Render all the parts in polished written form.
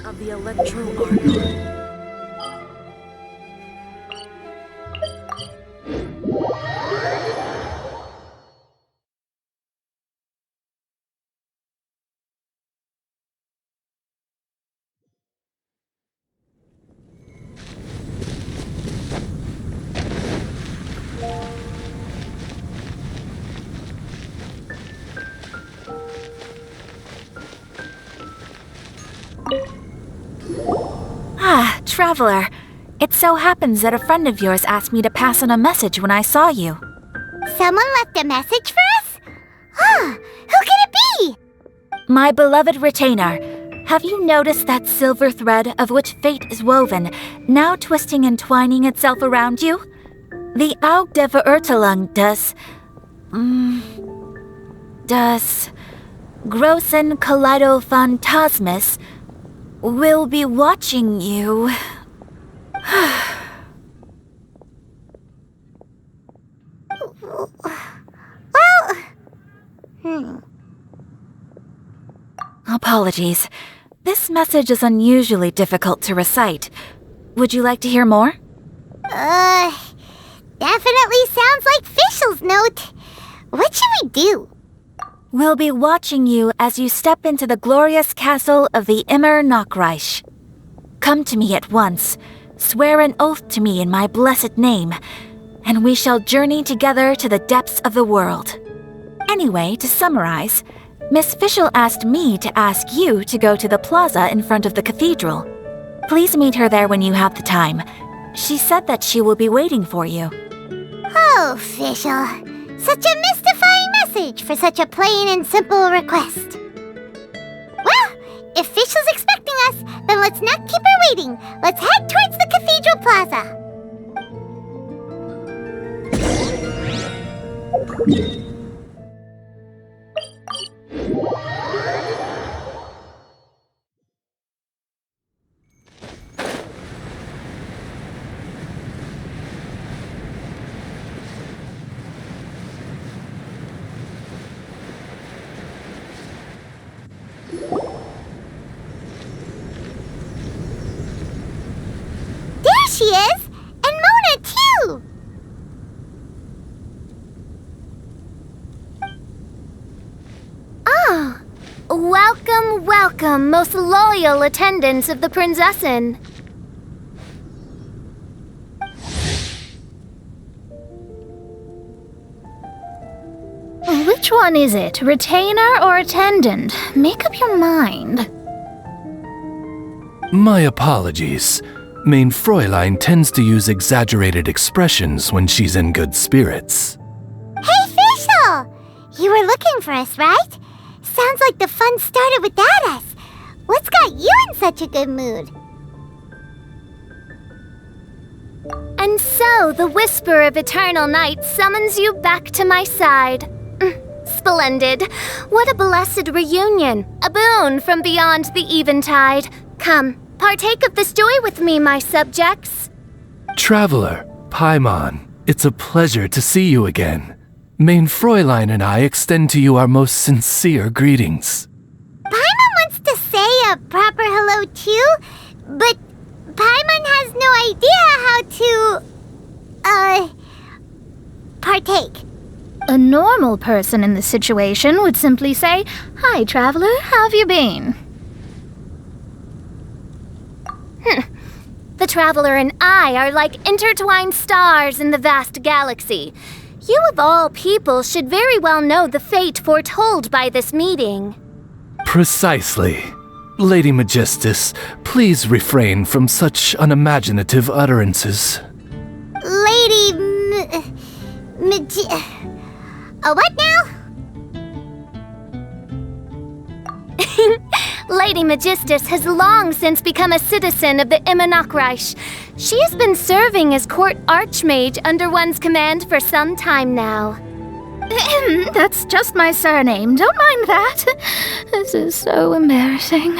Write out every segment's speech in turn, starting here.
Of the Electro-Argon. Ah, Traveler. It so happens that a friend of yours asked me to pass on a message when I saw you. Someone left a message for us? Huh, who can it be? My beloved retainer, have you noticed that silver thread of which fate is woven, now twisting and twining itself around you? The Aug der Verurteilung das Großen Kaleido-Phantasmus will be watching you. Apologies. This message is unusually difficult to recite. Would you like to hear more? Definitely sounds like Fischl's note. What should we do? We'll be watching you as you step into the glorious castle of the Immer Nachreich. Come to me at once, swear an oath to me in my blessed name, and we shall journey together to the depths of the world. Anyway, to summarize, Miss Fischl asked me to ask you to go to the plaza in front of the cathedral. Please meet her there when you have the time. She said that she will be waiting for you. Oh, Fischl. Such a mystifying message for such a plain and simple request. Well, if Fischl's expecting us, then let's not keep her waiting. Let's head towards the cathedral plaza. There she is! And Mona, too! Ah! Welcome, welcome, most loyal attendants of the Prinzessin. Which one is it, retainer or attendant? Make up your mind. My apologies. Mein Fräulein tends to use exaggerated expressions when she's in good spirits. Hey, Fischl! You were looking for us, right? Sounds like the fun started without us. What's got you in such a good mood? And so, the whisper of eternal night summons you back to my side. Splendid. What a blessed reunion. A boon from beyond the eventide. Come, partake of this joy with me, my subjects. Traveler, Paimon, it's a pleasure to see you again. Mein Fräulein and I extend to you our most sincere greetings. Paimon wants to say a proper hello too, but Paimon has no idea how to, partake. A normal person in this situation would simply say, "Hi, traveler, how have you been?" The traveler and I are like intertwined stars in the vast galaxy. You of all people should very well know the fate foretold by this meeting. Precisely. Lady Magistus, please refrain from such unimaginative utterances. Lady what now? Lady Magistus has long since become a citizen of the Immer Nachreich. She has been serving as court archmage under one's command for some time now. That's just my surname. Don't mind that. This is so embarrassing.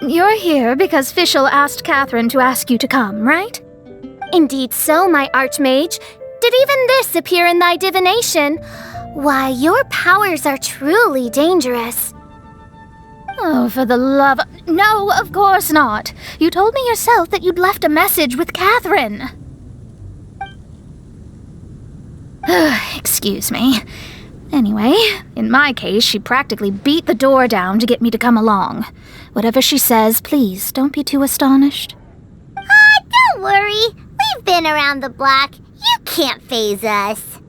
You're here because Fischl asked Catherine to ask you to come, right? Indeed so, my Archmage. Did even this appear in thy divination? Why, your powers are truly dangerous. Oh, for the love... No, of course not. You told me yourself that you'd left a message with Catherine. Excuse me. Anyway, in my case, she practically beat the door down to get me to come along. Whatever she says, please, don't be too astonished. Don't worry. We've been around the block. You can't faze us.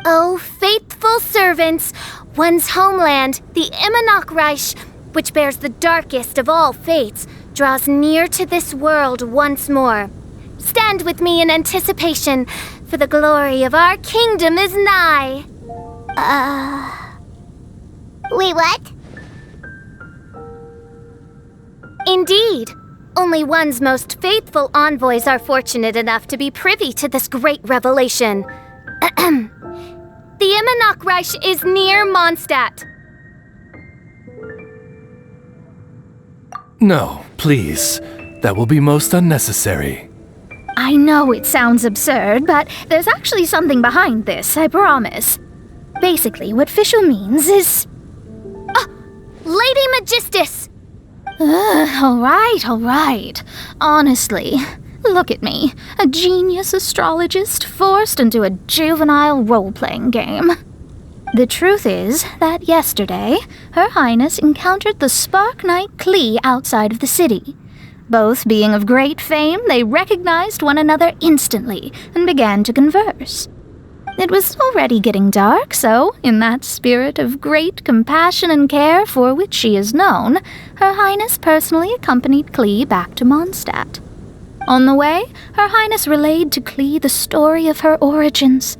Oh, faithful servants, one's homeland, the Immonok, which bears the darkest of all fates, draws near to this world once more. Stand with me in anticipation, for the glory of our kingdom is nigh. Wait, what? Indeed. Only one's most faithful envoys are fortunate enough to be privy to this great revelation. The Immonok is near Mondstadt. No, please. That will be most unnecessary. I know it sounds absurd, but there's actually something behind this, I promise. Basically, what Fischl means is... Lady Magistus! All right. Honestly, look at me. A genius astrologist forced into a juvenile role-playing game. The truth is that yesterday, Her Highness encountered the Spark Knight Klee outside of the city. Both being of great fame, they recognized one another instantly and began to converse. It was already getting dark, so, in that spirit of great compassion and care for which she is known, Her Highness personally accompanied Klee back to Mondstadt. On the way, Her Highness relayed to Klee the story of her origins.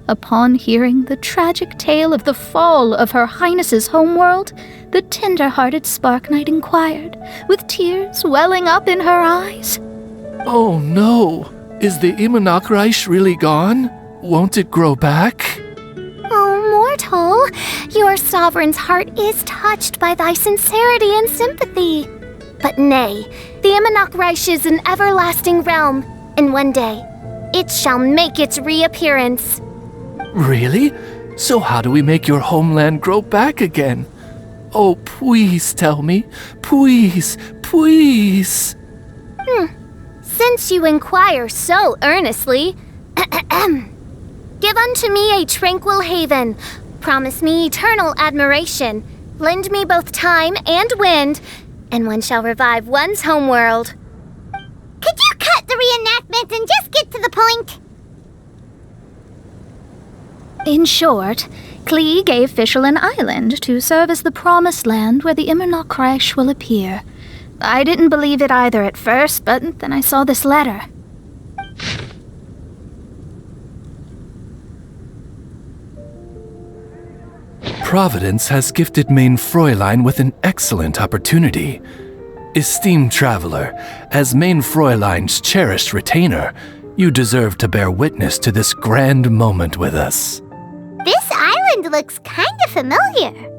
Upon hearing the tragic tale of the fall of Her Highness's homeworld, the tender-hearted Spark Knight inquired, with tears welling up in her eyes. Oh no! Is the Immonok really gone? Won't it grow back? Oh, mortal, your sovereign's heart is touched by thy sincerity and sympathy. But nay, the Immonok is an everlasting realm, and one day, it shall make its reappearance. Really? So how do we make your homeland grow back again? Oh, please tell me. Please. Since you inquire so earnestly, give unto me a tranquil haven, promise me eternal admiration, lend me both time and wind, and one shall revive one's homeworld. Could you cut the reenactment and just get to the point? In short, Klee gave Fischl an island to serve as the promised land where the Immonok will appear. I didn't believe it either at first, but then I saw this letter. Providence has gifted Main Fräulein with an excellent opportunity. Esteemed traveler, as Main Fräulein's cherished retainer, you deserve to bear witness to this grand moment with us. This island looks kinda familiar.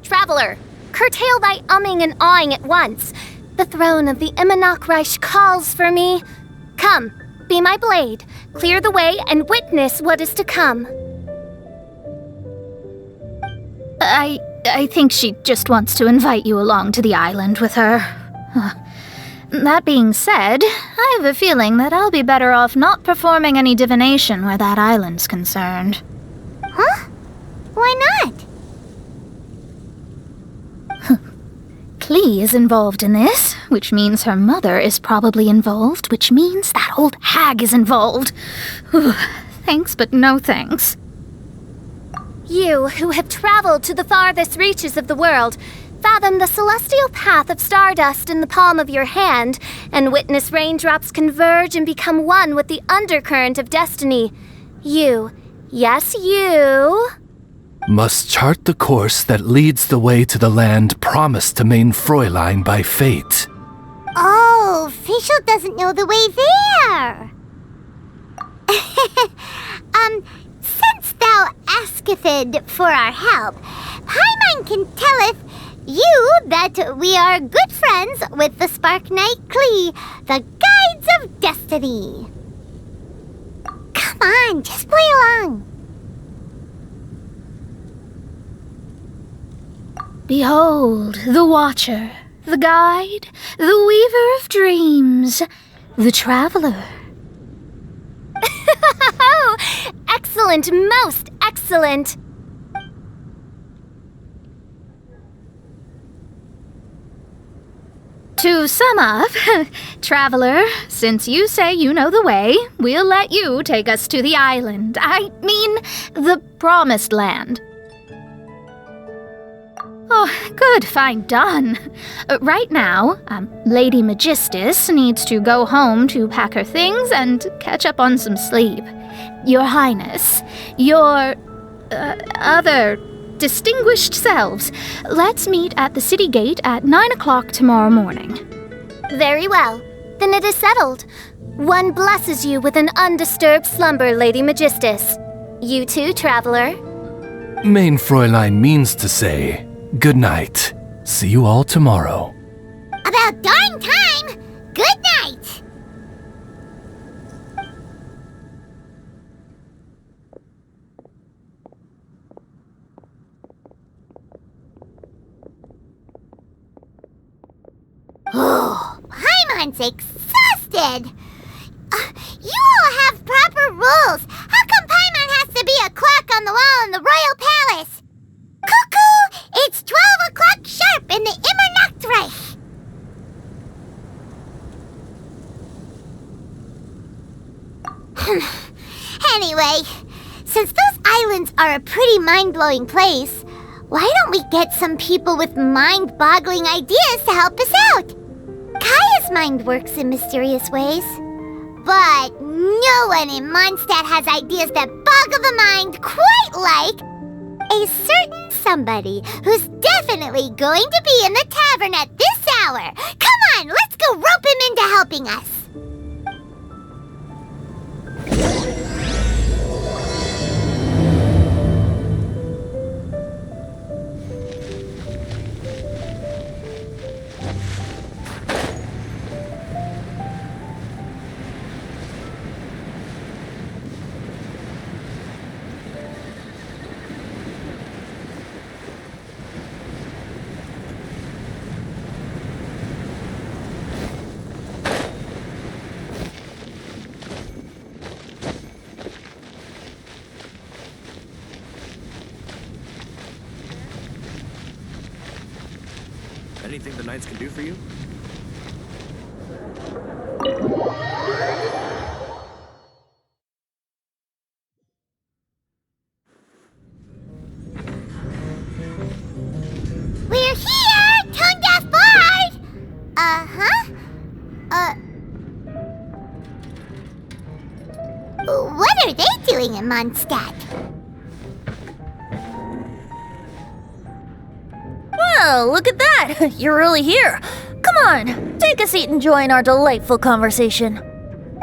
Traveler, curtail thy umming and awing at once. The throne of the Immonok calls for me. Come, be my blade, clear the way, and witness what is to come. I think she just wants to invite you along to the island with her. That being said, I have a feeling that I'll be better off not performing any divination where that island's concerned. Huh? Why not? Klee is involved in this, which means her mother is probably involved, which means that old hag is involved. Thanks, but no thanks. You, who have traveled to the farthest reaches of the world, fathom the celestial path of stardust in the palm of your hand, and witness raindrops converge and become one with the undercurrent of destiny. You, yes you, must chart the course that leads the way to the land promised to Main Fräulein by fate. Oh, Fischl doesn't know the way there. Since thou asketh for our help, Paimon can telleth you that we are good friends with the Spark Knight Klee, the Guides of Destiny. Come on, just play along. Behold, the Watcher, the Guide, the Weaver of Dreams, the Traveler. Excellent, most excellent. To sum up, Traveler, since you say you know the way, we'll let you take us to the island. I mean, the Promised Land. Oh, good, fine, done. Right now, Lady Magistus needs to go home to pack her things and catch up on some sleep. Your Highness, your other distinguished selves, let's meet at the city gate at 9 o'clock tomorrow morning. Very well. Then it is settled. One blesses you with an undisturbed slumber, Lady Magistus. You too, Traveler. Main Fräulein means to say, good night. See you all tomorrow. About darn time! Good night! Oh, Paimon's exhausted! You all have proper rules. How come Paimon has to be a clock on the wall in the royal palace? Cuckoo! It's 12 o'clock sharp in the Immernachtreich! Anyway, since those islands are a pretty mind-blowing place, why don't we get some people with mind-boggling ideas to help us out? Kaya's mind works in mysterious ways. But no one in Mondstadt has ideas that boggle the mind quite like a certain somebody who's definitely going to be in the tavern at this hour. Come on, let's go rope him into helping us. Anything the Knights can do for you? We're here, Tone Deaf Bard! What are they doing in Mondstadt? Well, look at that! You're really here. Come on, take a seat and join our delightful conversation.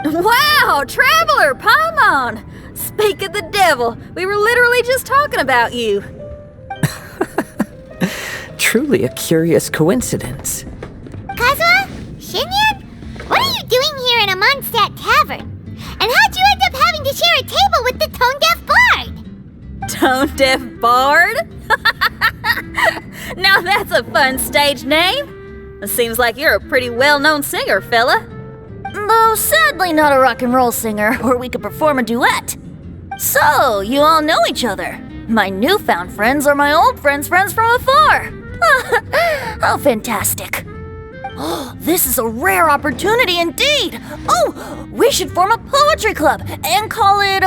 Wow, Traveler, Paimon! Speak of the devil, we were literally just talking about you. Truly a curious coincidence. Kazuha? Shinyan? What are you doing here in a Mondstadt tavern? And how'd you end up having to share a table with the Tone Deaf Bard? Tone Deaf Bard? Now that's a fun stage name. It seems like you're a pretty well-known singer, fella. Though sadly not a rock and roll singer, or we could perform a duet. So, you all know each other. My newfound friends are my old friends' friends from afar. How fantastic. Oh, this is a rare opportunity indeed. Oh, we should form a poetry club and call it,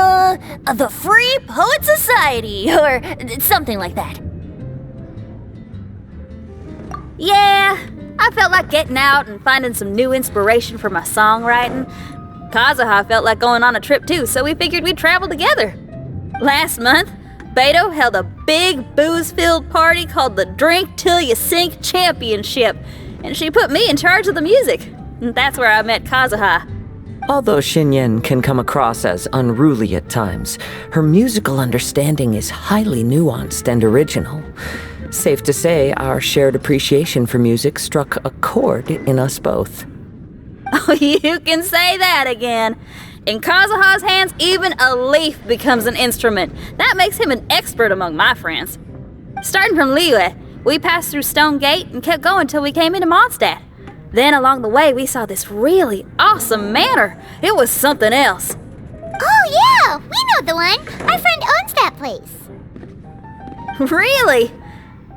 the Free Poet Society, or something like that. Yeah, I felt like getting out and finding some new inspiration for my songwriting. Kazuha felt like going on a trip too, so we figured we'd travel together. Last month, Beto held a big booze-filled party called the Drink Till You Sink Championship, and she put me in charge of the music. And that's where I met Kazuha. Although Shinyen can come across as unruly at times, her musical understanding is highly nuanced and original. Safe to say, our shared appreciation for music struck a chord in us both. Oh, you can say that again. In Kazuha's hands, even a leaf becomes an instrument. That makes him an expert among my friends. Starting from Liyue, we passed through Stone Gate and kept going till we came into Mondstadt. Then along the way, we saw this really awesome manor. It was something else. Oh, yeah, we know the one. Our friend owns that place. Really?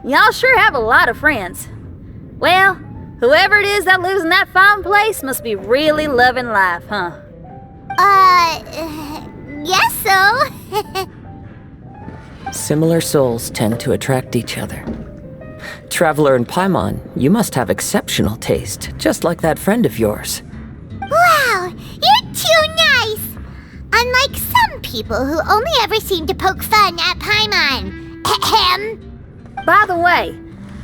Y'all sure have a lot of friends. Well, whoever it is that lives in that fine place must be really loving life, huh? Guess so. Similar souls tend to attract each other. Traveler in Paimon, you must have exceptional taste, just like that friend of yours. Wow, you're too nice. Unlike some people who only ever seem to poke fun at Paimon. Ahem. By the way,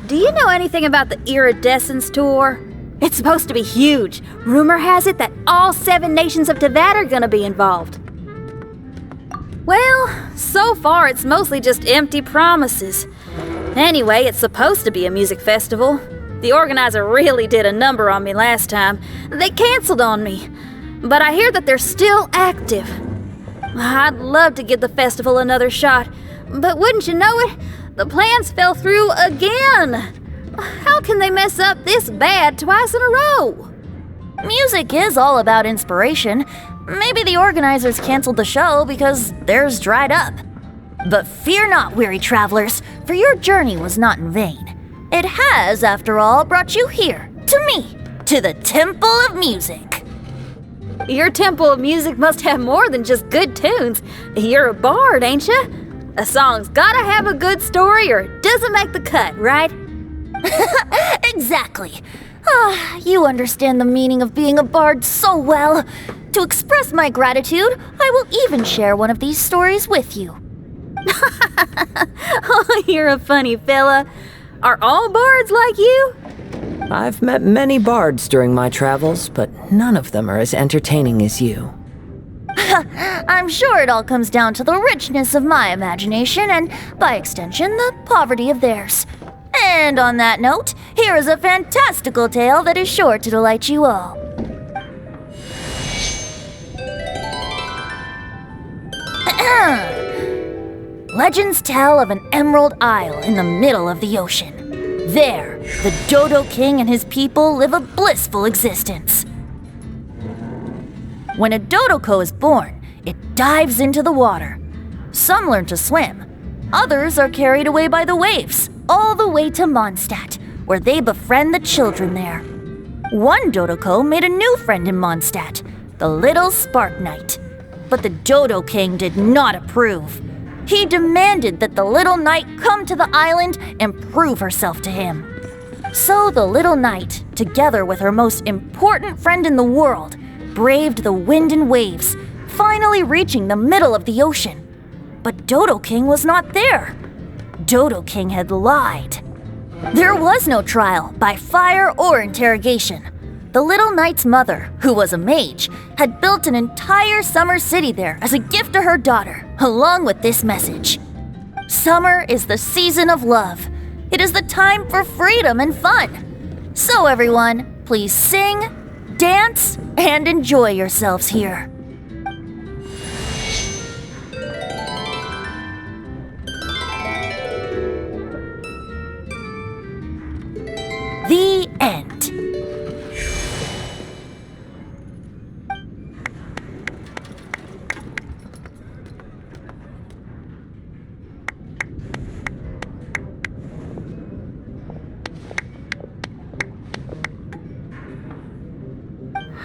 do you know anything about the Iridescence tour? It's supposed to be huge. Rumor has it that all 7 nations of Tevat are gonna be involved. Well, so far it's mostly just empty promises. Anyway, it's supposed to be a music festival. The organizer really did a number on me last time. They canceled on me. But I hear that they're still active. I'd love to give the festival another shot. But wouldn't you know it, the plans fell through again. How can they mess up this bad twice in a row? Music is all about inspiration. Maybe the organizers canceled the show because theirs dried up. But fear not, weary travelers, for your journey was not in vain. It has, after all, brought you here, to me, to the Temple of Music. Your Temple of Music must have more than just good tunes. You're a bard, ain't ya? A song's gotta have a good story or it doesn't make the cut, right? Exactly. You understand the meaning of being a bard so well. To express my gratitude, I will even share one of these stories with you. Oh, you're a funny fella. Are all bards like you? I've met many bards during my travels, but none of them are as entertaining as you. I'm sure it all comes down to the richness of my imagination and, by extension, the poverty of theirs. And on that note, here is a fantastical tale that is sure to delight you all. Legends tell of an emerald isle in the middle of the ocean. There, the Dodo King and his people live a blissful existence. When a Dodoko is born, it dives into the water. Some learn to swim. Others are carried away by the waves, all the way to Mondstadt, where they befriend the children there. One Dodoko made a new friend in Mondstadt, the little Spark Knight. But the Dodo King did not approve. He demanded that the little knight come to the island and prove herself to him. So the little knight, together with her most important friend in the world, braved the wind and waves, finally reaching the middle of the ocean. But Dodo King was not there. Dodo King had lied. There was no trial by fire or interrogation. The little knight's mother, who was a mage, had built an entire summer city there as a gift to her daughter, along with this message. Summer is the season of love. It is the time for freedom and fun. So everyone, please sing, dance, and enjoy yourselves here. The end.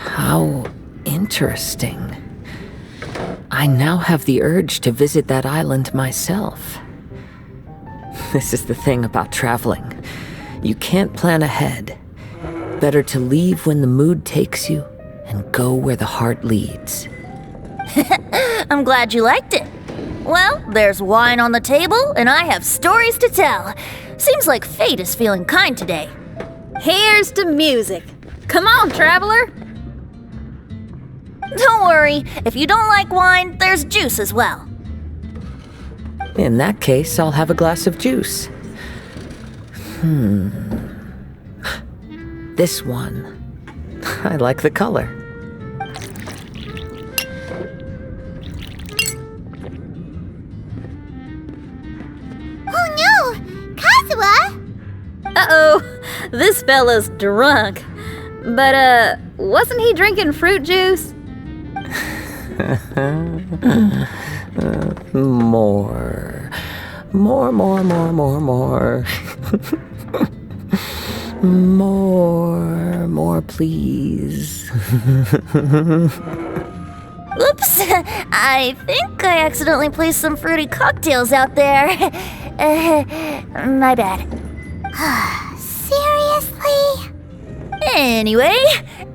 How interesting. I now have the urge to visit that island myself. This is the thing about traveling. You can't plan ahead. Better to leave when the mood takes you and go where the heart leads. I'm glad you liked it. Well, there's wine on the table, and I have stories to tell. Seems like fate is feeling kind today. Here's to music. Come on, traveler. Don't worry, if you don't like wine, there's juice as well. In that case, I'll have a glass of juice. This one. I like the color. Oh no! Kazuha! Uh-oh, this fella's drunk. But, wasn't he drinking fruit juice? More. More. More, please. Oops, I think I accidentally placed some fruity cocktails out there. My bad. Seriously? Anyway,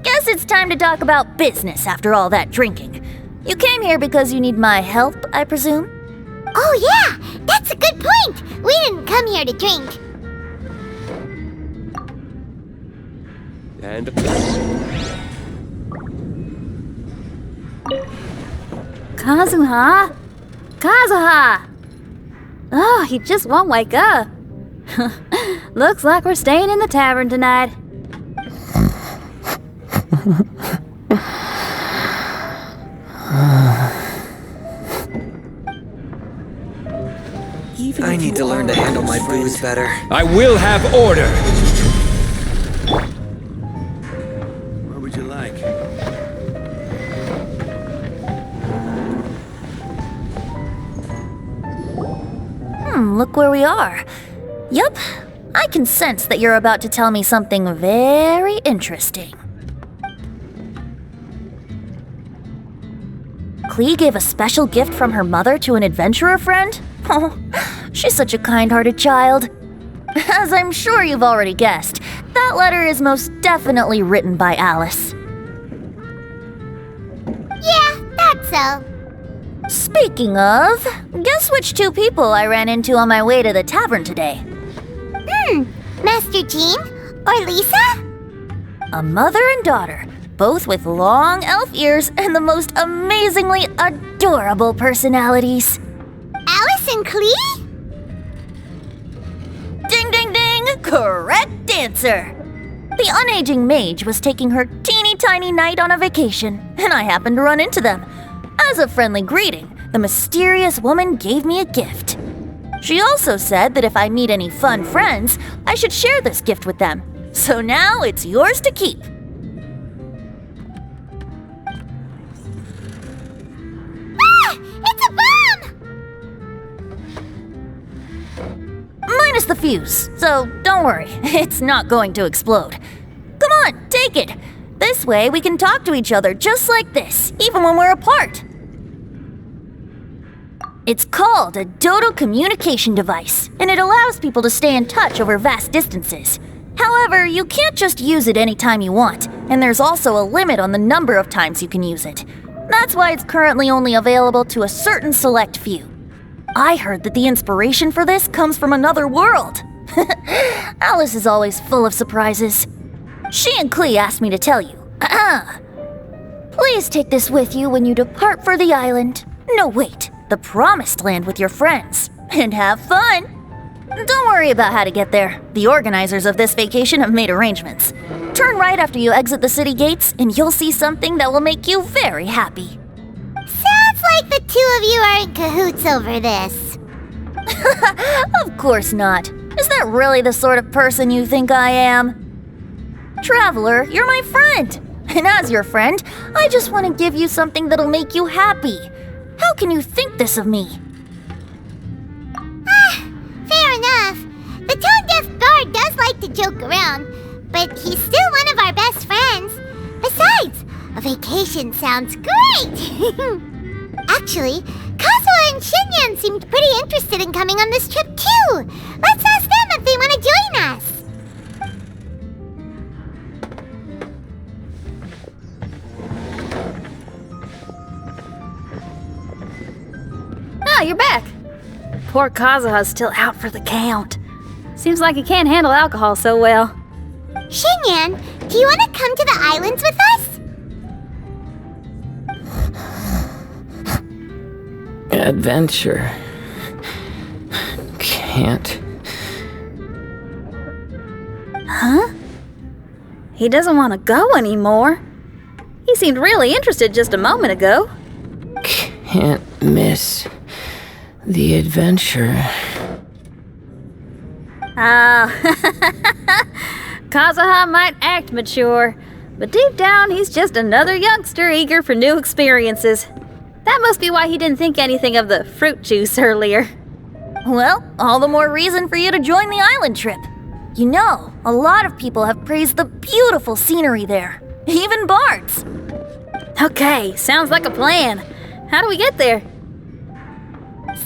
guess it's time to talk about business after all that drinking. You came here because you need my help, I presume? Oh yeah, that's a good point. We didn't come here to drink. And Kazuha? Kazuha! Oh, he just won't wake up. Looks like we're staying in the tavern tonight. I need to learn to handle my booze better. I will have order! where would you like? Look where we are. Yup, I can sense that you're about to tell me something very interesting. Klee gave a special gift from her mother to an adventurer friend? Oh, she's such a kind-hearted child. As I'm sure you've already guessed, that letter is most definitely written by Alice. Yeah, that's so. Speaking of, guess which two people I ran into on my way to the tavern today? Master Jean? Or Lisa? A mother and daughter, both with long elf ears and the most amazingly adorable personalities. Alice and Klee? Ding, ding, ding! Correct answer! The unaging mage was taking her teeny tiny knight on a vacation, and I happened to run into them. As a friendly greeting, the mysterious woman gave me a gift. She also said that if I meet any fun friends, I should share this gift with them. So now it's yours to keep. Ah! It's a bomb! Minus the fuse, so don't worry, it's not going to explode. Come on, take it. This way we can talk to each other just like this, even when we're apart. It's called a Dodo communication device, and it allows people to stay in touch over vast distances. However, you can't just use it anytime you want, and there's also a limit on the number of times you can use it. That's why it's currently only available to a certain select few. I heard that the inspiration for this comes from another world. Alice is always full of surprises. She and Klee asked me to tell you. Please take this with you when you depart for the island. No, wait, the Promised Land with your friends. And have fun! Don't worry about how to get there. The organizers of this vacation have made arrangements. Turn right after you exit the city gates, and you'll see something that will make you very happy. Sounds like the two of you are in cahoots over this. Of course not. Is that really the sort of person you think I am? Traveler, you're my friend. And as your friend, I just want to give you something that'll make you happy. How can you think this of me? Fair enough. The tone-deaf bard does like to joke around, but he's still one of our best friends. Besides, a vacation sounds great! Actually, Kazuha and Shinyan seemed pretty interested in coming on this trip too. Let's ask them if they want to join us. Ah, you're back. Poor Kazuha's still out for the count. Seems like he can't handle alcohol so well. Shinyan, do you want to come to the islands with us? Adventure. Can't. he doesn't want to go anymore. He seemed really interested just a moment ago. Can't miss the adventure. Kazuha might act mature, but deep down he's just another youngster eager for new experiences. That must be why he didn't think anything of the fruit juice earlier. Well, all the more reason for you to join the island trip. You know, a lot of people have praised the beautiful scenery there. Even bards. Okay, sounds like a plan. How do we get there?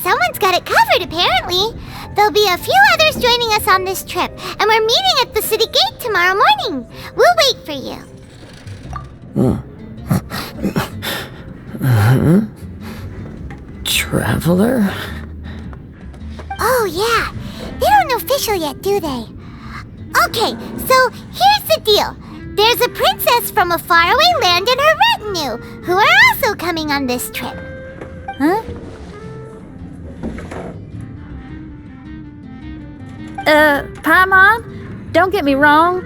Someone's got it covered, apparently. There'll be a few others joining us on this trip, and we're meeting at the city gate tomorrow morning. We'll wait for you. Traveler? Oh, yeah. They don't know official yet, do they? Okay, so here's the deal. There's a princess from a faraway land and her retinue, who are also coming on this trip. Huh? Paimon, don't get me wrong.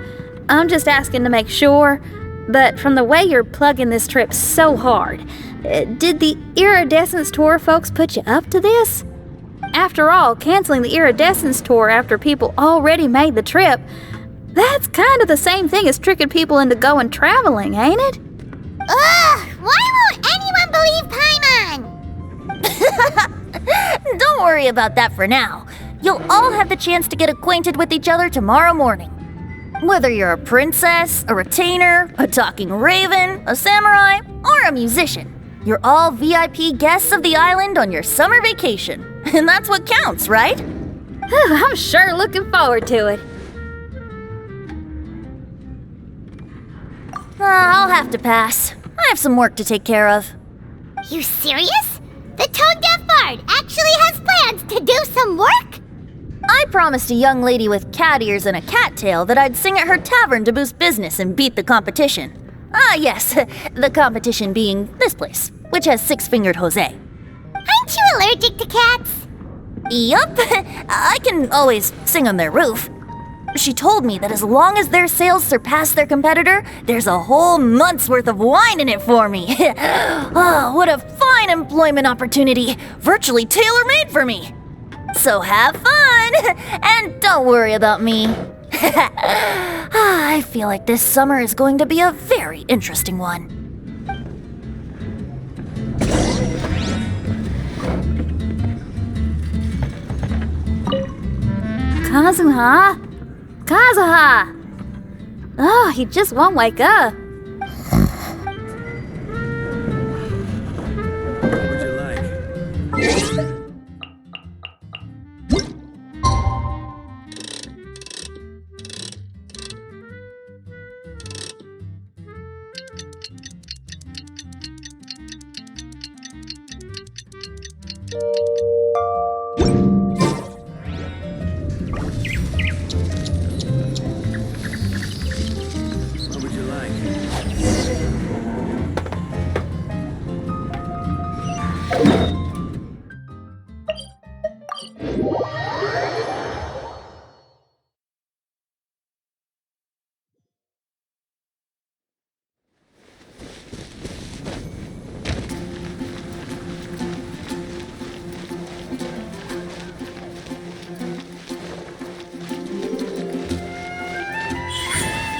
I'm just asking to make sure. But from the way you're plugging this trip so hard, did the Iridescence Tour folks put you up to this? After all, canceling the Iridescence Tour after people already made the trip, that's kind of the same thing as tricking people into going traveling, ain't it? Ugh! Why won't anyone believe Paimon? Don't worry about that for now. You'll all have the chance to get acquainted with each other tomorrow morning. Whether you're a princess, a retainer, a talking raven, a samurai, or a musician, you're all VIP guests of the island on your summer vacation. And that's what counts, right? I'm sure looking forward to it. I'll have to pass. I have some work to take care of. You serious? The tone-deaf bard actually has plans to do some work? I promised a young lady with cat ears and a cattail that I'd sing at her tavern to boost business and beat the competition. Ah, yes, the competition being this place, which has six-fingered Jose. Aren't you allergic to cats? Yup, I can always sing on their roof. She told me that as long as their sales surpass their competitor, there's a whole month's worth of wine in it for me. Oh, what a fine employment opportunity, virtually tailor-made for me. So have fun, and don't worry about me. I feel like this summer is going to be a very interesting one. Kazuha? Kazuha! Oh, he just won't wake up. What would you like? What would you like?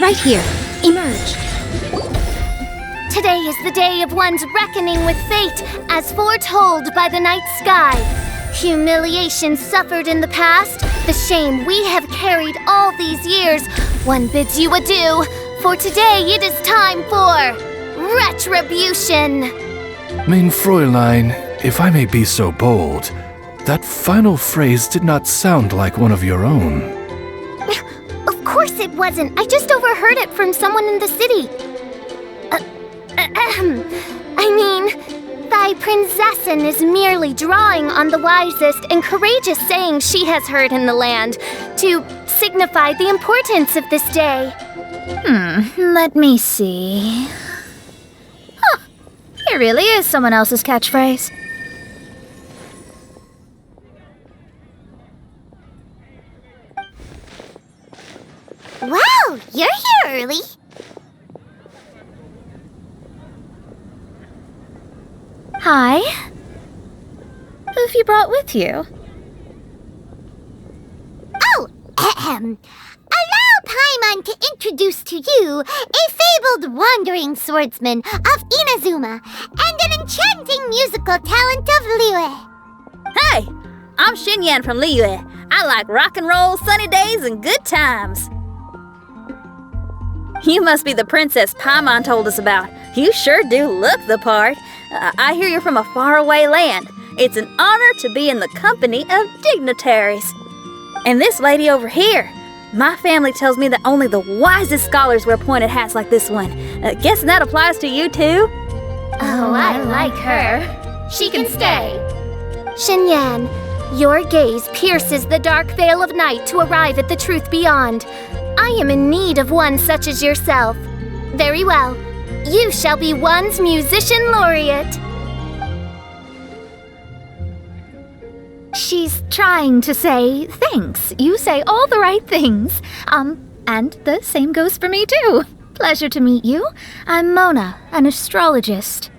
Right here. Emerge. Today is the day of one's reckoning with fate, as foretold by the night sky. Humiliation suffered in the past, the shame we have carried all these years. One bids you adieu, for today it is time for retribution. Mein Fräulein, if I may be so bold, that final phrase did not sound like one of your own. Of course it wasn't. I just overheard it from someone in the city. I mean, thy princessin is merely drawing on the wisest and courageous sayings she has heard in the land to signify the importance of this day. Let me see. Huh, it really is someone else's catchphrase. Wow, you're here early. Hi. Who've you brought with you? Oh, ahem. Allow Paimon to introduce to you a fabled wandering swordsman of Inazuma and an enchanting musical talent of Liyue. Hey, I'm Xinyan from Liyue. I like rock and roll, sunny days, and good times. You must be the princess Paimon told us about. You sure do look the part. I hear you're from a faraway land. It's an honor to be in the company of dignitaries. And this lady over here, my family tells me that only the wisest scholars wear pointed hats like this one. Guessing that applies to you too? Oh, I like her. She can stay. Xinyan, your gaze pierces the dark veil of night to arrive at the truth beyond. I am in need of one such as yourself. Very well. You shall be one's musician laureate. She's trying to say thanks. You say all the right things. And the same goes for me too. Pleasure to meet you. I'm Mona, an astrologist.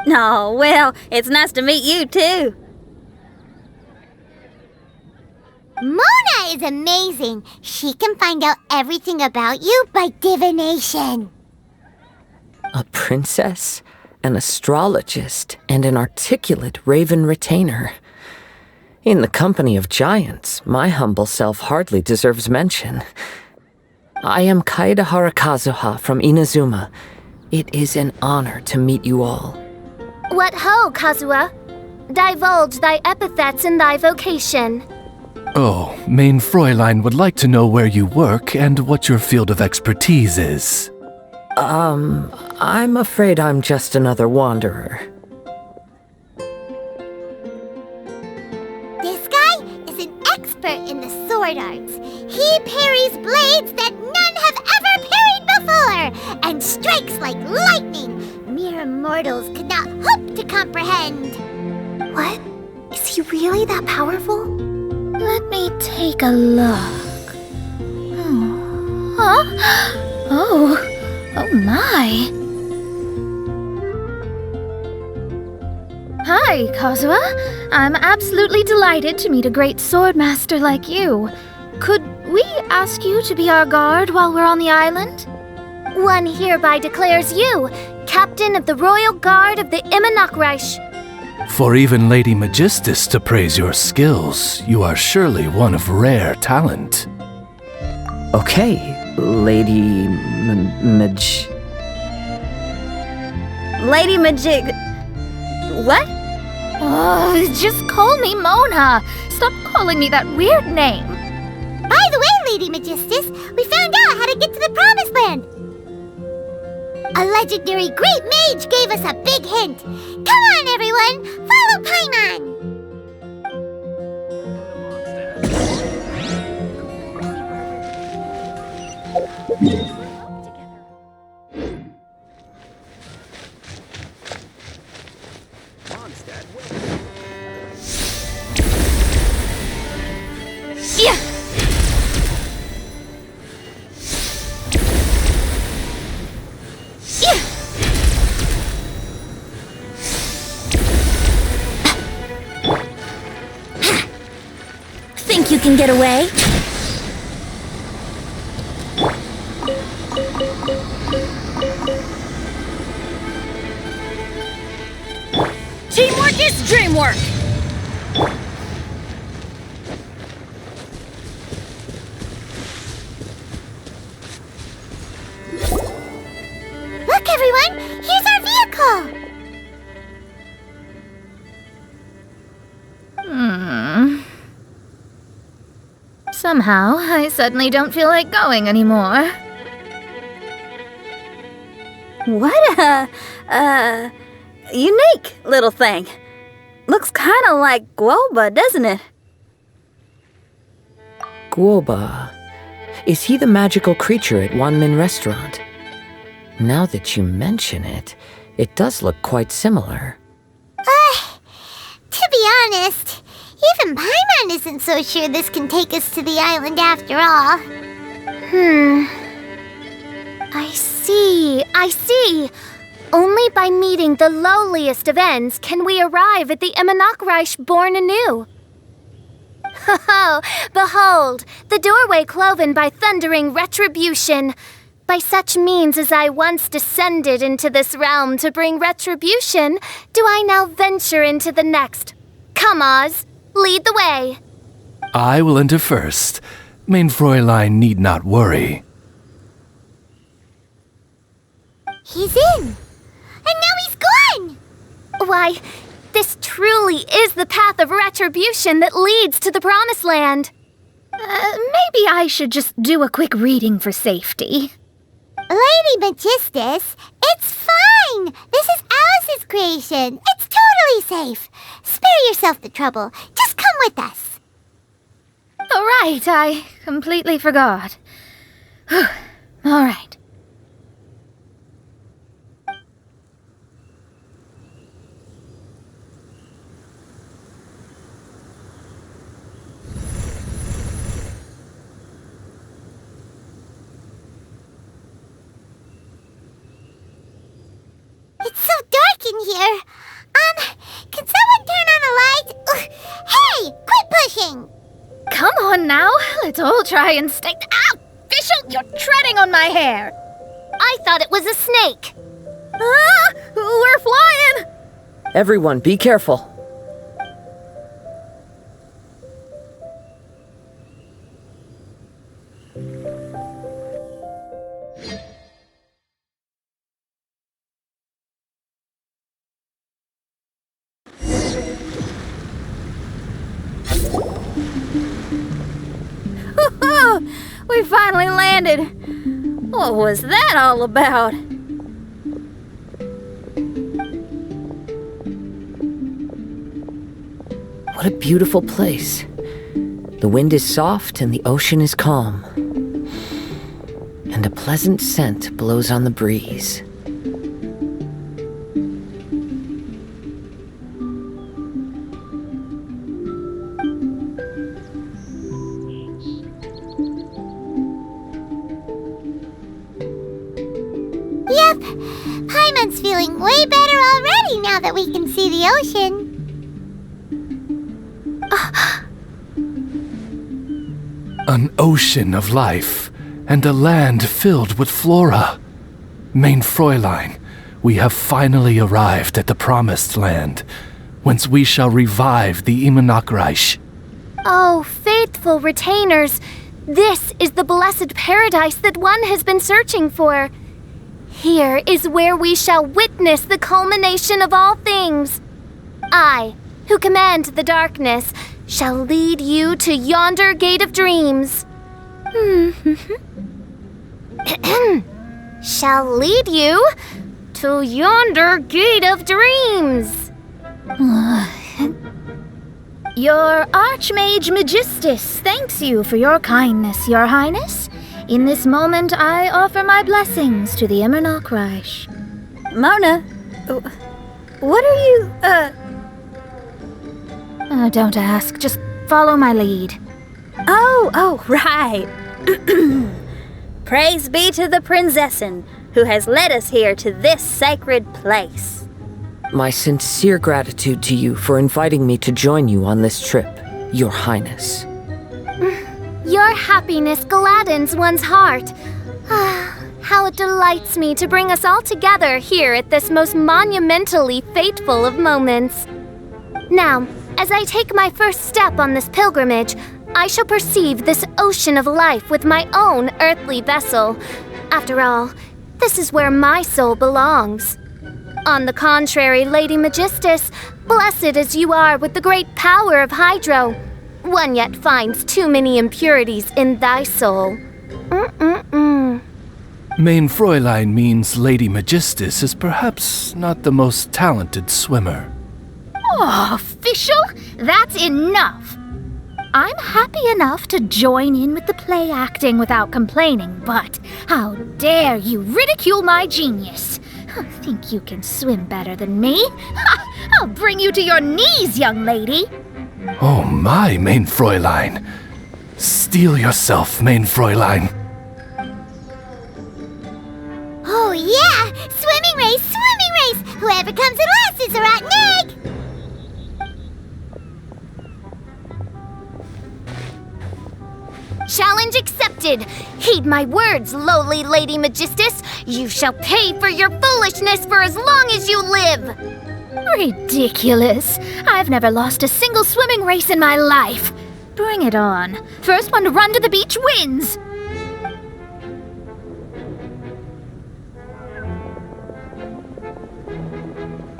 Oh, well, it's nice to meet you too. Mona is amazing. She can find out everything about you by divination. A princess, an astrologist, and an articulate raven retainer. In the company of giants, my humble self hardly deserves mention. I am Kaeda Harakazuha from Inazuma. It is an honor to meet you all. What ho, Kazuha? Divulge thy epithets and thy vocation. Oh, Main Fräulein would like to know where you work and what your field of expertise is. I'm afraid I'm just another wanderer. This guy is an expert in the sword arts. He parries blades that none have ever parried before, and strikes like lightning mere mortals could not hope to comprehend. What? Is he really that powerful? Let me take a look. Huh? Oh my. Hi, Kazuha. I'm absolutely delighted to meet a great swordmaster like you. Could we ask you to be our guard while we're on the island? One hereby declares you Captain of the Royal Guard of the Immernachtreich. For even Lady Magistus to praise your skills, you are surely one of rare talent. Okay, Lady Lady Majig... What? Oh, just call me Mona. Stop calling me that weird name. By the way, Lady Magistus, we found out how to get to the Promised Land. A legendary great mage gave us a big hint. Come on, everyone! Follow Paimon! Think you can get away? Teamwork is dreamwork! Look, everyone! Here's our vehicle! Somehow, I suddenly don't feel like going anymore. What a unique little thing. Looks kind of like Guoba, doesn't it? Guoba. Is he the magical creature at Wanmin Restaurant? Now that you mention it, it does look quite similar. To be honest, even Paimon isn't so sure this can take us to the island after all. I see. Only by meeting the lowliest of ends can we arrive at the Immernachtreich born anew. Ho, behold, the doorway cloven by thundering retribution. By such means as I once descended into this realm to bring retribution, do I now venture into the next. Come, Oz, lead the way. I will enter first. Main Fräulein need not worry. He's in! And now he's gone! Why, this truly is the path of retribution that leads to the Promised Land. Maybe I should just do a quick reading for safety. Lady Magistus, it's fine! This is Alice's creation. It's totally safe. Spare yourself the trouble. Just come with us. All right, I completely forgot. All right. It's so dark in here. Can someone turn on a light? Ugh. Hey, quit pushing! Come on now, let's all try and stay. Ow! Fischl, you're treading on my hair! I thought it was a snake. Ah! We're flying! Everyone, be careful. We finally landed. What was that all about? What a beautiful place. The wind is soft and the ocean is calm. And a pleasant scent blows on the breeze. Yep, Paimon's feeling way better already now that we can see the ocean. An ocean of life, and a land filled with flora. Main Fräulein, we have finally arrived at the Promised Land, whence we shall revive the Immernachtreich. Oh, faithful retainers, this is the blessed paradise that one has been searching for. Here is where we shall witness the culmination of all things. I, who command the darkness, shall lead you to yonder gate of dreams. Shall lead you to yonder gate of dreams. Your Archmage Magistus thanks you for your kindness, Your Highness. In this moment, I offer my blessings to the Immernachtreich. Mona, what are you, Don't ask, just follow my lead. Oh, right. Praise be to the Prinzessin, who has led us here to this sacred place. My sincere gratitude to you for inviting me to join you on this trip, Your Highness. Your happiness gladdens one's heart. How it delights me to bring us all together here at this most monumentally fateful of moments. Now, as I take my first step on this pilgrimage, I shall perceive this ocean of life with my own earthly vessel. After all, this is where my soul belongs. On the contrary, Lady Magistus, blessed as you are with the great power of Hydro, one yet finds too many impurities in thy soul. Main Fräulein means Lady Magistus is perhaps not the most talented swimmer. Oh, Fischl, that's enough. I'm happy enough to join in with the play acting without complaining, but how dare you ridicule my genius? Think you can swim better than me? I'll bring you to your knees, young lady. Oh my, Main Fräulein. Steel yourself, Main Fräulein. Oh yeah, swimming race, swimming Whoever comes in last is a rotten egg! Challenge accepted! Heed my words, lowly Lady Magistus! You shall pay for your foolishness for as long as you live! Ridiculous. I've never lost a single swimming race in my life. Bring it on. First one to run to the beach wins.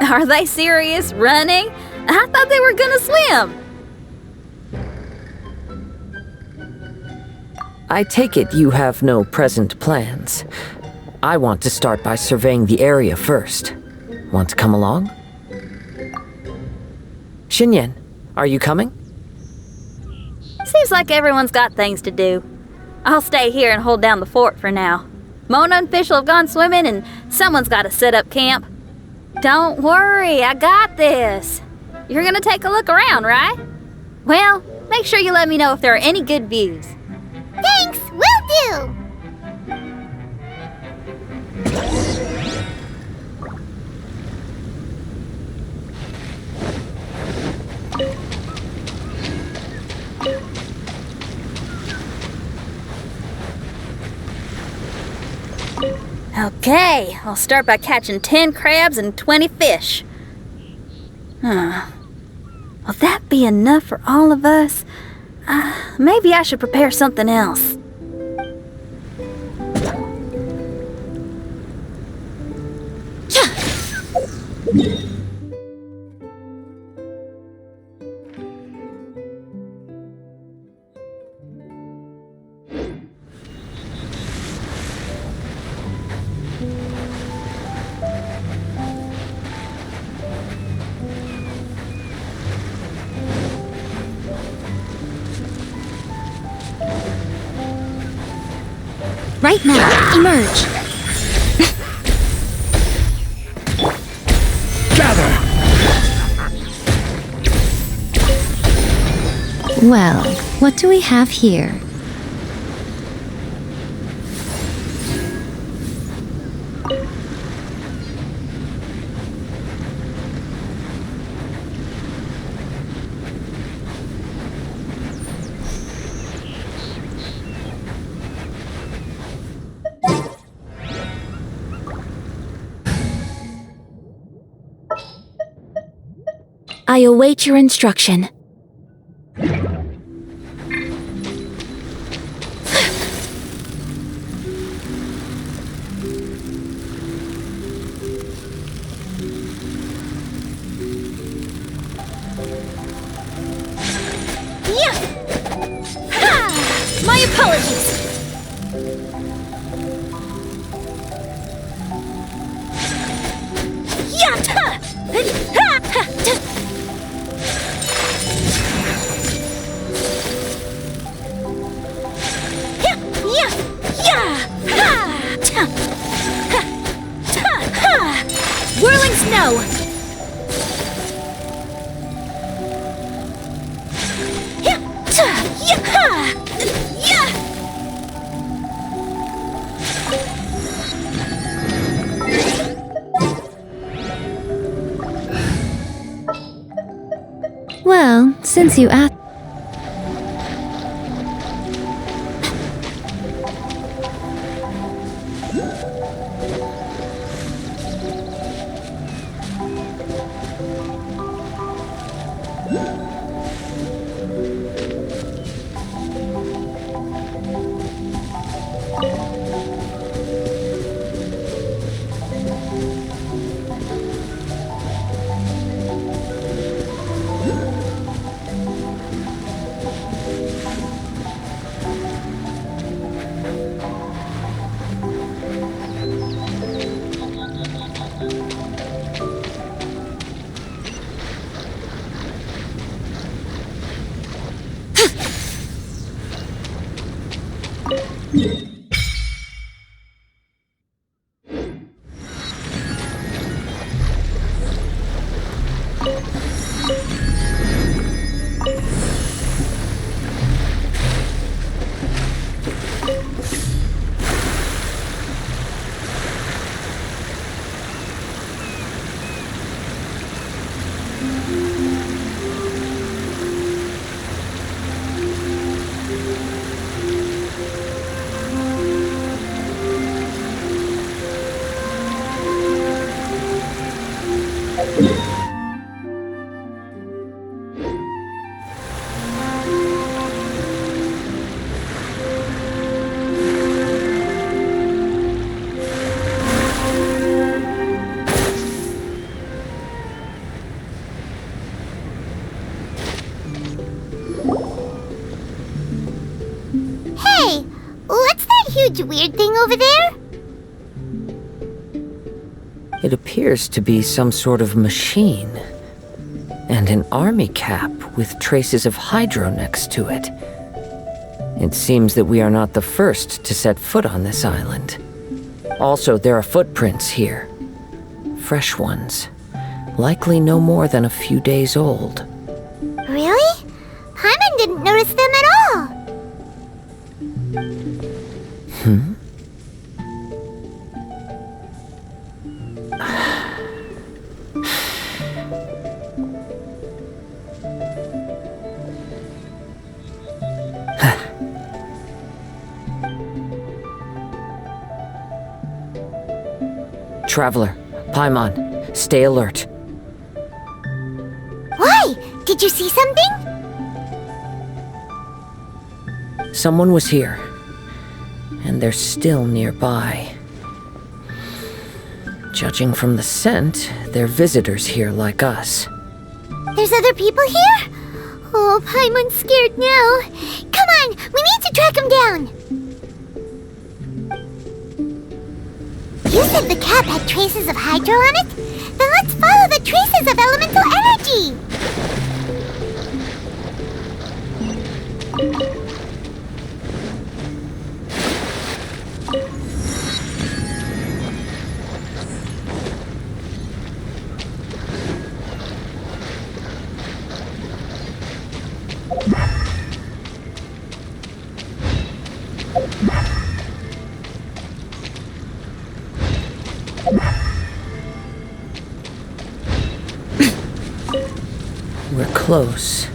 Are they serious? Running? I thought they were gonna swim. I take it you have no present plans. I want to start by surveying the area first. Want to come along? Xinyan, are you coming? Seems like everyone's got things to do. I'll stay here and hold down the fort for now. Mona and Fischl have gone swimming and someone's got to set up camp. Don't worry, I got this. You're gonna take a look around, right? Well, make sure you let me know if there are any good views. Thanks, will do! Okay, I'll start by catching 10 crabs and 20 fish. Will that be enough for all of us? Maybe I should prepare something else. Right now, emerge. Gather! Well, what do we have here? I await your instruction. My apologies. Whirling snow. Well, since you asked. weird thing over there? It appears to be some sort of machine. And an army cap with traces of hydro next to it. It seems that we are not the first to set foot on this island. Also, there are footprints here. Fresh ones. Likely no more than a few days old. Really? Paimon didn't notice them at all. Traveler, Paimon, stay alert. Why? Did you see something? Someone was here, and they're still nearby. Judging from the scent, they're visitors here like us. There's other people here? Oh, Paimon's scared now. Come on, we need to track him down. You said the cap had traces of hydro on it? Then let's follow the traces of elemental energy! We're close.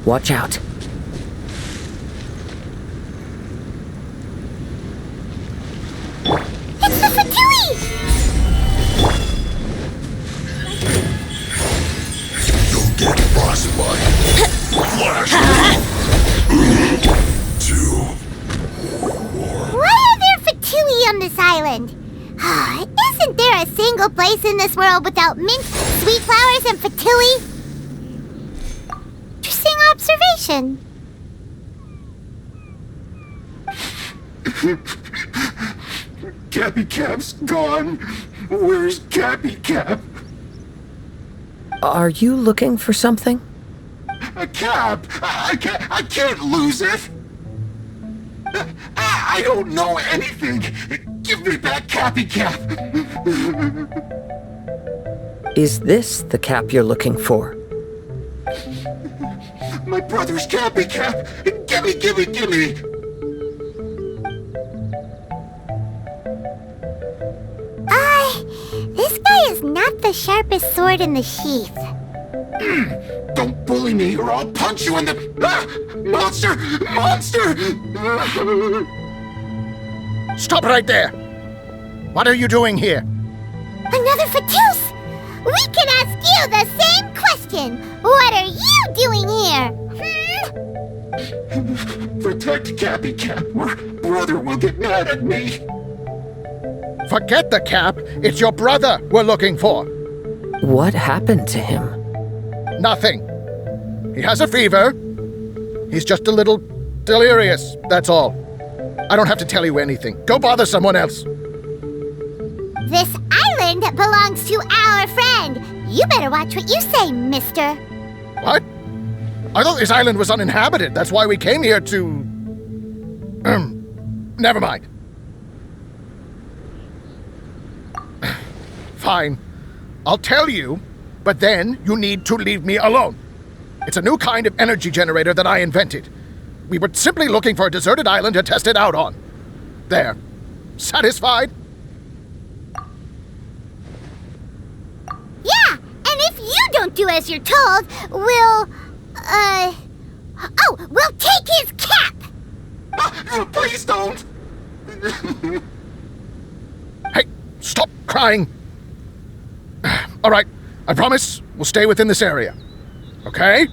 Watch out. It's the Fatui! You'll get frostbite. Flash. 2. Why are there Fatui on this island? Isn't there a single place in this world without mint, sweet flowers, and Fatui? Interesting observation. Cappy Cap's gone. Where's Cappy Cap? Are you looking for something? A cap. I can't lose it. I don't know anything. Give me back Cappy Cap. Is this the cap you're looking for? My brother's Cappy Cap. Gimme. This guy is not the sharpest sword in the sheath. Don't bully me or I'll punch you in the... Monster! Stop right there! What are you doing here? Another Fatus! We can ask you the same question! What are you doing here? Protect Cappy Cap or brother will get mad at me. Forget the cap. It's your brother we're looking for. What happened to him? Nothing. He has a fever. He's just a little delirious, that's all. I don't have to tell you anything. Go bother someone else. This island belongs to our friend. You better watch what you say, mister. What? I thought this island was uninhabited. That's why we came here to... Never mind. Fine. I'll tell you, but then you need to leave me alone. It's a new kind of energy generator that I invented. We were simply looking for a deserted island to test it out on. There. Satisfied? Yeah, and if you don't do as you're told, we'll take his cap! Please don't! Hey, stop crying! All right, I promise we'll stay within this area. Okay?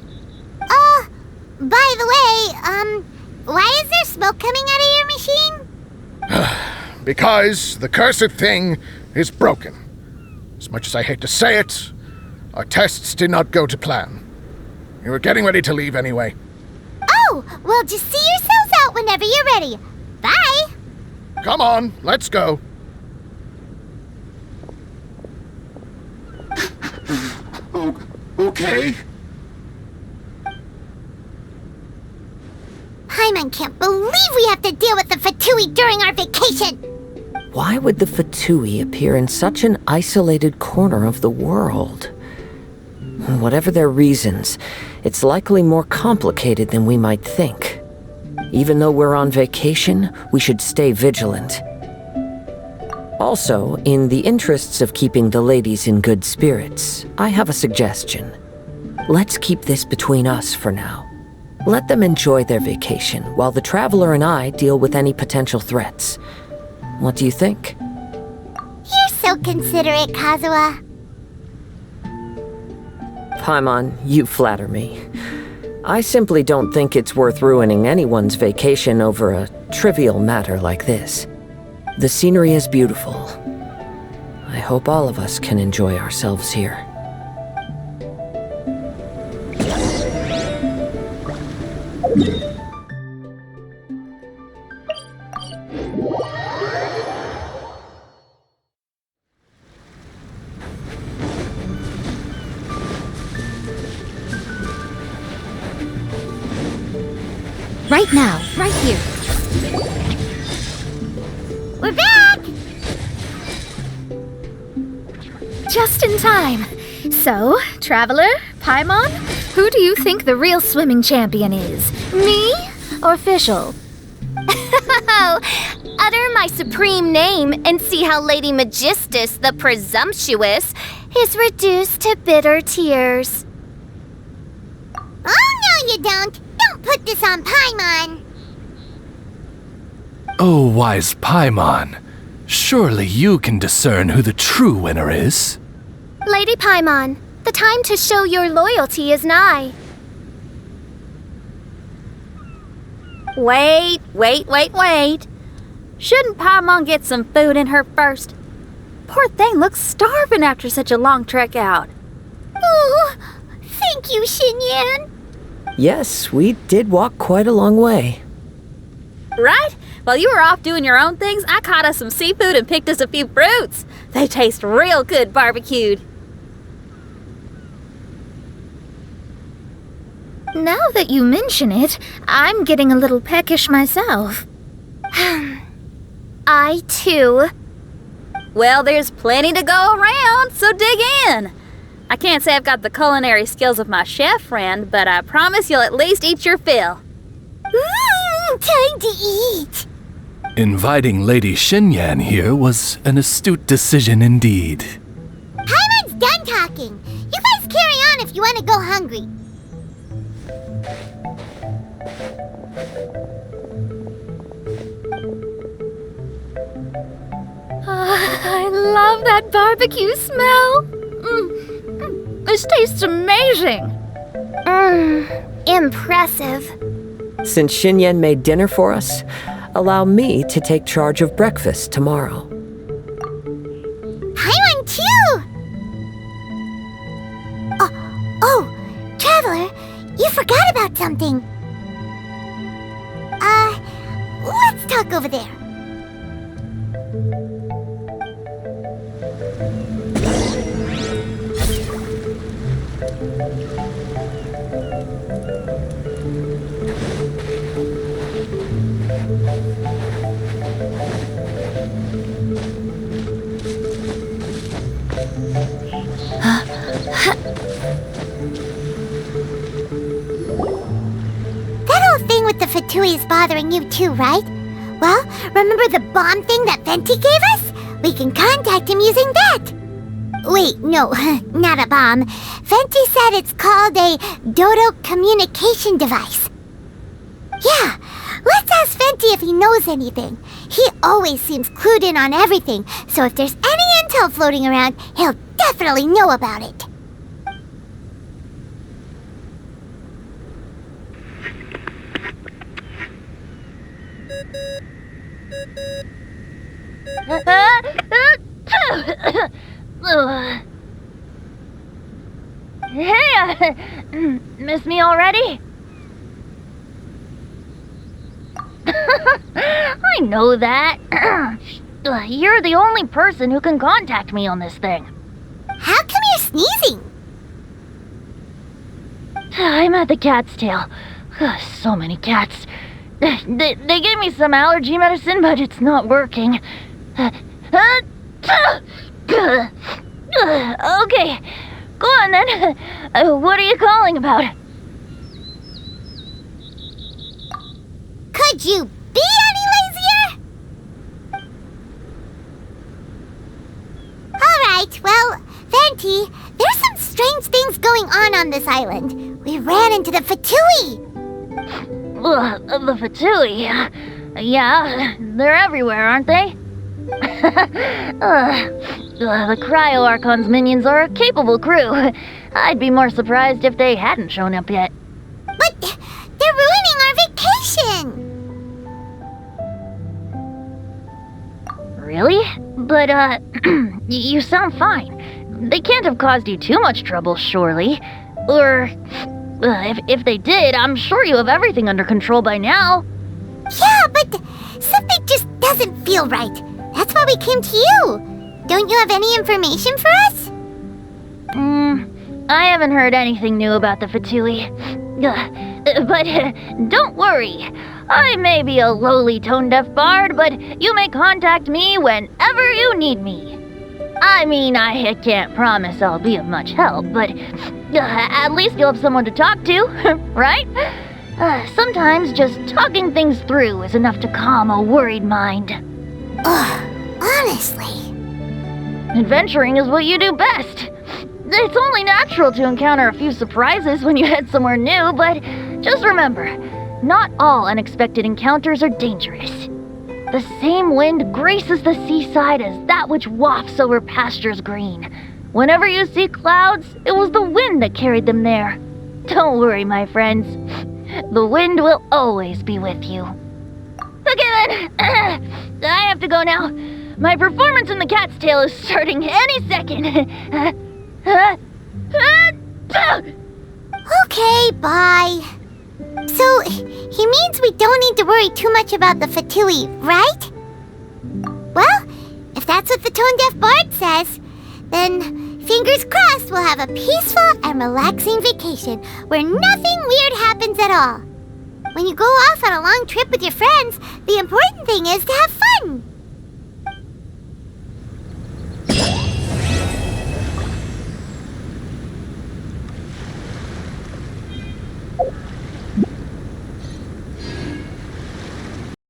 By the way, why is there smoke coming out of your machine? Because the cursed thing is broken. As much as I hate to say it, our tests did not go to plan. We were getting ready to leave anyway. Oh, well, just see yourselves out whenever you're ready. Bye! Come on, let's go. Okay. Paimon can't believe we have to deal with the Fatui during our vacation! Why would the Fatui appear in such an isolated corner of the world? Whatever their reasons, it's likely more complicated than we might think. Even though we're on vacation, we should stay vigilant. Also, in the interests of keeping the ladies in good spirits, I have a suggestion. Let's keep this between us for now. Let them enjoy their vacation, while the Traveler and I deal with any potential threats. What do you think? You're so considerate, Kazuha. Paimon, you flatter me. I simply don't think it's worth ruining anyone's vacation over a trivial matter like this. The scenery is beautiful. I hope all of us can enjoy ourselves here. Right now, right here. We're back! Just in time. So, Traveler, Paimon, who do you think the real swimming champion is? Me or Fischl? Utter my supreme name and see how Lady Magistus the Presumptuous is reduced to bitter tears. Oh, no you don't! Don't put this on Paimon! Oh, wise Paimon. Surely you can discern who the true winner is. Lady Paimon, the time to show your loyalty is nigh. Wait. Shouldn't Paimon get some food in her first? Poor thing looks starving after such a long trek out. Oh, thank you, Xinyan. Yes, we did walk quite a long way. Right? While you were off doing your own things, I caught us some seafood and picked us a few fruits. They taste real good barbecued. Now that you mention it, I'm getting a little peckish myself. I, too. Well, there's plenty to go around, so dig in. I can't say I've got the culinary skills of my chef friend, but I promise you'll at least eat your fill. Time to eat. Inviting Lady Xinyan here was an astute decision indeed. Paimon's done talking. You guys carry on if you want to go hungry. I love that barbecue smell. This tastes amazing. Impressive. Since Xinyan made dinner for us, allow me to take charge of breakfast tomorrow. Paimon too! Oh, Traveler, you forgot about something. Let's talk over there. With the Fatui is bothering you too, right? Well, remember the bomb thing that Venti gave us? We can contact him using that. Wait, no, not a bomb. Venti said it's called a Dodo communication device. Yeah, let's ask Venti if he knows anything. He always seems clued in on everything, so if there's any intel floating around, he'll definitely know about it. Hey, miss me already? I know that. You're the only person who can contact me on this thing. How come you're sneezing? I'm at the cat's tail. So many cats. They gave me some allergy medicine, but it's not working. Okay, go on then. What are you calling about? Could you be any lazier? Alright, well, Venti, there's some strange things going on this island. We ran into the Fatui. The Fatui? Yeah, they're everywhere, aren't they? The Cryo Archon's minions are a capable crew. I'd be more surprised if they hadn't shown up yet. But they're ruining our vacation! Really? But, you sound fine. They can't have caused you too much trouble, surely. Or, if they did, I'm sure you have everything under control by now. Yeah, but something just doesn't feel right. That's why we came to you. Don't you have any information for us? I haven't heard anything new about the Fatui. But don't worry. I may be a lowly tone-deaf bard, but you may contact me whenever you need me. I mean, I can't promise I'll be of much help, but at least you'll have someone to talk to, right? Sometimes just talking things through is enough to calm a worried mind. Honestly. Adventuring is what you do best. It's only natural to encounter a few surprises when you head somewhere new, but just remember, not all unexpected encounters are dangerous. The same wind graces the seaside as that which wafts over pastures green. Whenever you see clouds, it was the wind that carried them there. Don't worry, my friends. The wind will always be with you. Okay then, I have to go now. My performance in the cat's tail is starting any second. Okay, bye. So, he means we don't need to worry too much about the Fatui, right? Well, if that's what the tone-deaf bard says, then fingers crossed we'll have a peaceful and relaxing vacation where nothing weird happens at all. When you go off on a long trip with your friends, the important thing is to have